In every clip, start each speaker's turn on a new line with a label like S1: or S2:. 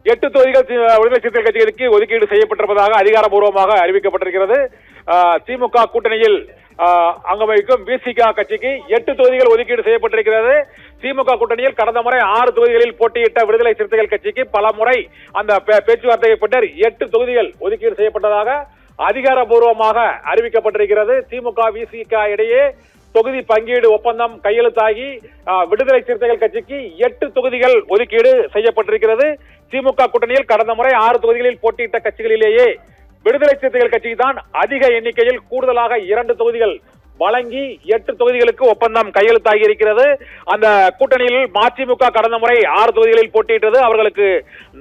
S1: 8 தொகுதிகள் விடுதலை சிறுத்தைகள் கட்சிகளுக்கு ஒதுக்கீடு செய்யப்பட்டிருப்பதாக அதிகாரப்பூர்வமாக அறிவிக்கப்பட்டிருக்கிறது. திமுக கூட்டணியில் அங்கம் வகிக்கும் விசிக கட்சிக்கு 8 தொகுதிகள் ஒதுக்கீடு செய்யப்பட்டிருக்கிறது. திமுக கூட்டணியில் கடந்த முறை 6 தொகுதிகளில் போட்டியிட்ட விடுதலை சிறுத்தைகள் கட்சிக்கு பல முறை அந்த பேச்சுவார்த்தைக்கு பின்னர் 8 தொகுதிகள் ஒதுக்கீடு செய்யப்பட்டதாக அதிகாரப்பூர்வமாக அறிவிக்கப்பட்டிருக்கிறது. திமுக விசிக இடையே தொகுதி பங்கீடு ஒப்பந்தம் கையெழுத்தாகி விடுதலை சிறுத்தைகள் கட்சிக்கு 8 தொகுதிகள் ஒதுக்கீடு செய்யப்பட்டிருக்கிறது. திமுக கூட்டணியில் கடந்த முறை 6 தொகுதிகளில் போட்டியிட்ட கட்சிகளிலேயே விடுதலை சிறுத்தைகள் கட்சிக்கு தான் அதிக எண்ணிக்கையில் கூடுதலாக 2 தொகுதிகள் வழங்கி 8 தொகுதிகளுக்கு ஒப்பந்தம் கையெழுத்தாகி இருக்கிறது. அந்த கூட்டணியில் மதிமுக கடந்த முறை 6 தொகுதிகளில் போட்டியிட்டது. அவர்களுக்கு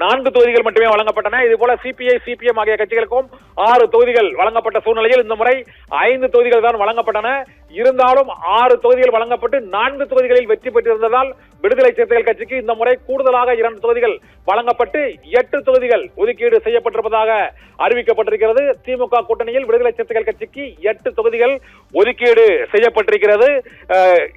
S1: 4 தொகுதிகள் மட்டுமே வழங்கப்பட்டன. இதுபோல சிபிஐ சிபிஎம் ஆகிய கட்சிகளுக்கும் 6 தொகுதிகள் வழங்கப்பட்ட சூழ்நிலையில் இந்த முறை 5 தொகுதிகள் தான் வழங்கப்பட்டன. இருந்தாலும் 6 தொகுதிகள் வழங்கப்பட்டு 4 தொகுதிகளில் வெற்றி பெற்றிருந்ததால் விடுதலை சிறுத்தைகள் கட்சிக்கு இந்த முறை கூடுதலாக 2 தொகுதிகள் வழங்கப்பட்டு 8 தொகுதிகள் ஒதுக்கீடு செய்யப்பட்டிருப்பதாக அறிவிக்கப்பட்டிருக்கிறது. திமுக கூட்டணியில் விடுதலை சிறுத்தைகள் கட்சிக்கு 8 தொகுதிகள் ஒதுக்கீடு செய்யப்பட்டிருக்கிறது.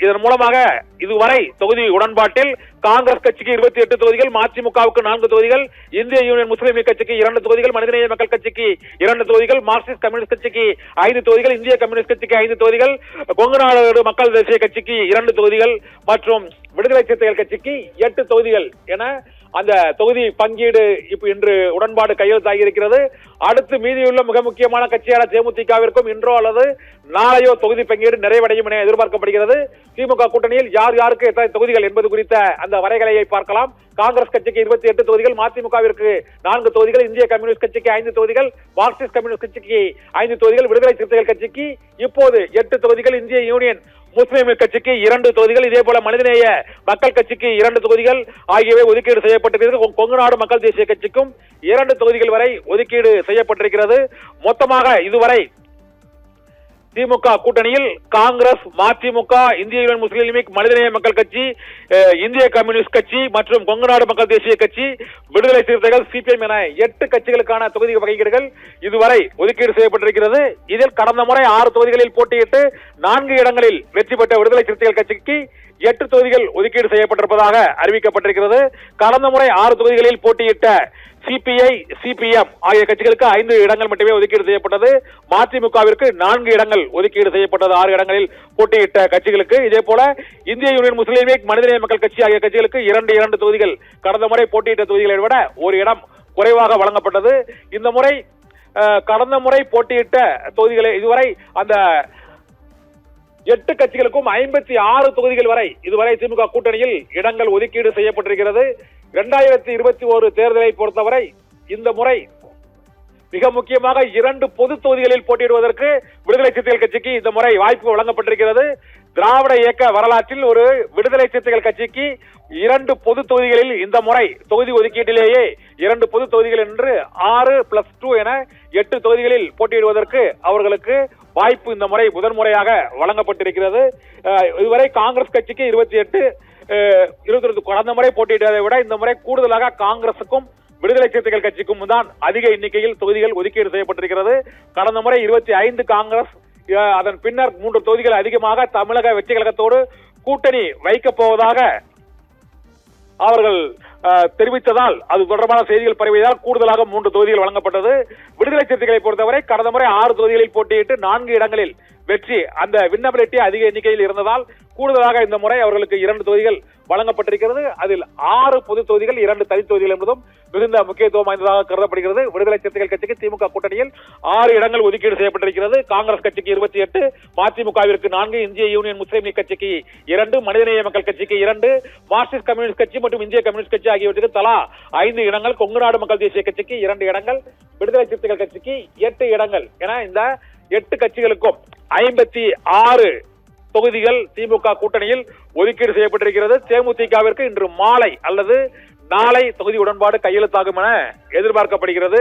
S1: இதன் மூலமாக இதுவரை தொகுதி உடன்பாட்டில் காங்கிரஸ் கட்சிக்கு 28 தொகுதிகள், மதிமுகவுக்கு 4 தொகுதிகள், இந்திய யூனியன் முஸ்லீம் லீக் கட்சிக்கு 2 தொகுதிகள், மனிதநேய மக்கள் கட்சிக்கு 2 தொகுதிகள், மார்க்சிஸ்ட் கம்யூனிஸ்ட் கட்சிக்கு 5 தொகுதிகள், இந்திய கம்யூனிஸ்ட் கட்சிக்கு 5 தொகுதிகள், கொங்கு நாடு மக்கள் தேசிய கட்சிக்கு 2 தொகுதிகள் மற்றும் விடுதலை சிறுத்தைகள் கட்சிக்கு 8 தொகுதிகள் என அந்த தொகுதி பங்கீடு இப்ப இன்று உடன்பாடு கையெழுத்தாகி இருக்கிறது. அடுத்து மீதியுள்ள மிக முக்கியமான கட்சியான தேமுதிகவிற்கும் இன்றோ அல்லது நாளையோ தொகுதி பங்கீடு நிறைவடையும் என எதிர்பார்க்கப்படுகிறது. திமுக கூட்டணியில் யார் யாருக்கு எத்தனை தொகுதிகள் என்பது குறித்த அந்த வரைகலையை பார்க்கலாம். காங்கிரஸ் கட்சிக்கு 28 தொகுதிகள், மதிமுகவிற்கு 4 தொகுதிகள், இந்திய கம்யூனிஸ்ட் கட்சிக்கு 5 தொகுதிகள், மார்க்சிஸ்ட் கம்யூனிஸ்ட் கட்சிக்கு 5 தொகுதிகள், விடுதலை சிறுத்தைகள் கட்சிக்கு இப்போது 8 தொகுதிகள், இந்திய யூனியன் முஸ்லீம் கட்சிக்கு 2 தொகுதிகள், இதே போல மனிதநேய மக்கள் கட்சிக்கு 2 தொகுதிகள் ஆகியவை ஒதுக்கீடு செய்யப்பட்டிருக்கிறது. கொங்கு நாடு மக்கள் தேசிய கட்சிக்கும் 2 தொகுதிகள் வரை ஒதுக்கீடு செய்யப்பட்டிருக்கிறது. மொத்தமாக இதுவரை திமுக கூட்டணியில் காங்கிரஸ், மதிமுக, இந்திய யூனியன் முஸ்லீம் லீக், மனிதநேய மக்கள் கட்சி, இந்திய கம்யூனிஸ்ட் கட்சி மற்றும் கொங்கு நாடு மக்கள் தேசிய கட்சி, விடுதலை சிறுத்தைகள், சிபிஎம் என 8 கட்சிகளுக்கான தொகுதி வகைகீடுகள் இதுவரை ஒதுக்கீடு செய்யப்பட்டிருக்கிறது. இதில் கடந்த முறை 6 தொகுதிகளில் போட்டியிட்டு 4 இடங்களில் வெற்றி பெற்ற விடுதலை சிறுத்தைகள் கட்சிக்கு 8 தொகுதிகள் ஒதுக்கீடு செய்யப்பட்டிருப்பதாக அறிவிக்கப்பட்டிருக்கிறது. கடந்த முறை 6 தொகுதிகளில் போட்டியிட்ட சிபிஐ சிபிஎம் ஆகிய கட்சிகளுக்கு 5 இடங்கள் மட்டுமே ஒதுக்கீடு செய்யப்பட்டது. மதிமுகவிற்கு 4 இடங்கள் ஒதுக்கீடு செய்யப்பட்டது 6 இடங்களில் போட்டியிட்ட கட்சிகளுக்கு. இதே போல இந்திய யூனியன் முஸ்லீம் லீக், மனிதநேய மக்கள் கட்சி ஆகிய கட்சிகளுக்கு 2 தொகுதிகள் கடந்த முறை போட்டியிட்ட தொகுதிகளை விட 1 இடம் குறைவாக வழங்கப்பட்டது. இந்த முறை கடந்த முறை போட்டியிட்ட தொகுதிகளை இதுவரை அந்த 8 கட்சிகளுக்கும் 56 தொகுதிகள் வரை இதுவரை திமுக கூட்டணியில் இடங்கள் ஒதுக்கீடு செய்யப்பட்டிருக்கிறது. 2021 தேர்தலை பொறுத்தவரை இந்த முறை மிக முக்கியமாக 2 பொது தொகுதிகளில் போட்டியிடுவதற்கு விடுதலை சிறுத்தைகள் கட்சிக்கு இந்த முறை வாய்ப்பு வழங்கப்பட்டிருக்கிறது. திராவிட இயக்க வரலாற்றில் ஒரு விடுதலை சிறுத்தைகள் கட்சிக்கு 2 பொது தொகுதிகளில் இந்த முறை தொகுதி ஒதுக்கீட்டிலேயே 2 பொது தொகுதிகள் என்று 6+2 என 8 தொகுதிகளில் போட்டியிடுவதற்கு அவர்களுக்கு வாய்ப்பு இந்த முறை முதன்முறையாக வழங்கப்பட்டிருக்கிறது. இதுவரை காங்கிரஸ் கட்சிக்கு 28, 22 கடந்த முறை போட்டியிட்டதை விட இந்த முறை கூடுதலாக காங்கிரசுக்கும் விடுதலை சிறுத்தைகள் கட்சிக்கும் தான் அதிக எண்ணிக்கையில் தொகுதிகள் ஒதுக்கீடு செய்யப்பட்டிருக்கிறது. கடந்த முறை 25 காங்கிரஸ், அதன் பின்னர் 3 தொகுதிகள் அதிகமாக தமிழக வெற்றி கழகத்தோடு கூட்டணி வைக்கப் போவதாக அவர்கள் தெரிவித்ததால் அது தொடர்பான செய்திகள் பரவியதால் கூடுதலாக 3 தொகுதிகள் வழங்கப்பட்டது. விடுதலை சிறுத்தைகளை பொறுத்தவரை கடந்த முறை 6 தொகுதிகளில் போட்டியிட்டு 4 இடங்களில் வெற்றி அந்த வின்னபிலிட்டி அதிக எண்ணிக்கையில் இருந்ததால் கூடுதலாக இந்த முறை அவர்களுக்கு 2 தொகுதிகள் வழங்கப்பட்டிருக்கிறது. அதில் 6 பொது தொகுதிகள், 2 தனி தொகுதிகள் என்பதும் மிகுந்த முக்கியத்துவம் வாய்ந்ததாக கருதப்படுகிறது. விடுதலை சிறுத்தைகள் கட்சிக்கு திமுக கூட்டணியில் 6 இடங்கள் ஒதுக்கீடு செய்யப்பட்டிருக்கிறது. காங்கிரஸ் கட்சிக்கு 28, மதிமுகவிற்கு 4, இந்திய யூனியன் முஸ்லீம் லீக் கட்சிக்கு 2, மனிதநேய மக்கள் கட்சிக்கு 2, மார்க்சிஸ்ட் கம்யூனிஸ்ட் கட்சி மற்றும் இந்திய கம்யூனிஸ்ட் கட்சி ஆகியவற்றுக்கு தலா 5 இடங்கள், கொங்கு நாடு மக்கள் தேசிய கட்சிக்கு 2 இடங்கள், விடுதலை சிறுத்தைகள் கட்சிக்கு 8 இடங்கள் என இந்த 8 கட்சிகளுக்கும் 56 தொகுதிகள் திமுக கூட்டணியில் ஒதுக்கீடு செய்யப்பட்டிருக்கிறது. தேமுதிகவிற்கு இன்று மாலை அல்லது நாளை தொகுதி உடன்பாடு கையெழுத்தாகும் என எதிர்பார்க்கப்படுகிறது.